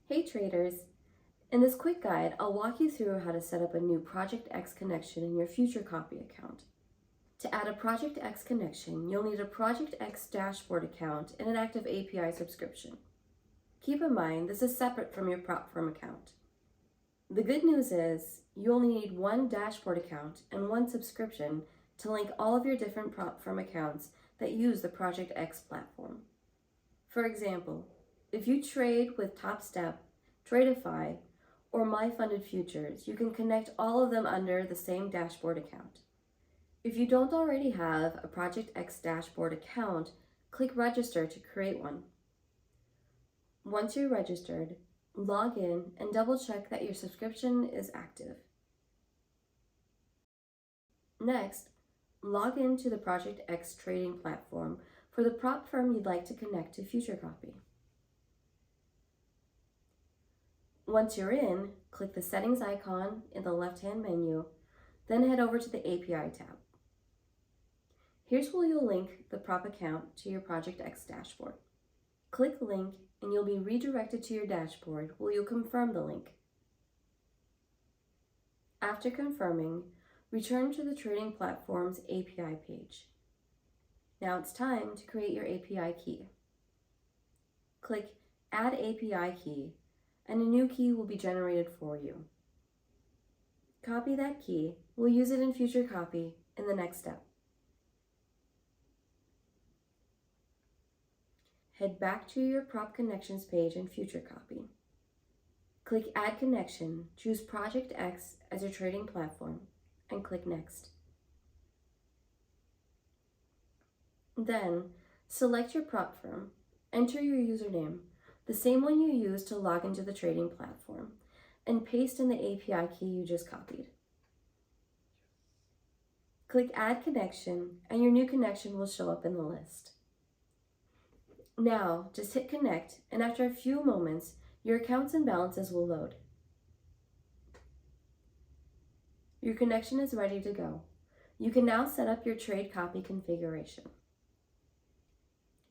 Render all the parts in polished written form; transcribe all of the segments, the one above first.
Hey traders! In this quick guide, I'll walk you through how to set up a new ProjectX connection in your FutuCopy account. To add a ProjectX connection, you'll need a ProjectX dashboard account and an active API subscription. Keep in mind, this is separate from your prop firm account. The good news is, you only need one dashboard account and one subscription to link all of your different prop firm accounts that use the ProjectX platform. For example, if you trade with TopStep, Tradeify, or My Funded Futures, you can connect all of them under the same dashboard account. If you don't already have a ProjectX dashboard account, click Register to create one. Once you're registered, log in and double check that your subscription is active. Next, log in to the ProjectX trading platform for the prop firm you'd like to connect to FutuCopy. Once you're in, click the Settings icon in the left-hand menu, then head over to the API tab. Here's where you'll link the prop account to your ProjectX dashboard. Click Link and you'll be redirected to your dashboard where you'll confirm the link. After confirming, return to the trading platform's API page. Now it's time to create your API key. Click Add API Key and a new key will be generated for you. Copy that key. We'll use it in FutuCopy in the next step. Head back to your prop connections page in FutuCopy. Click Add Connection, choose ProjectX as your trading platform, and click Next. Then, select your prop firm, enter your username, the same one you used to log into the trading platform, and paste in the API key you just copied. Click Add Connection, and your new connection will show up in the list. Now, just hit Connect, and after a few moments, your accounts and balances will load. Your connection is ready to go. You can now set up your trade copy configuration.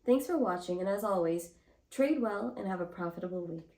Thanks for watching, and as always, trade well and have a profitable week.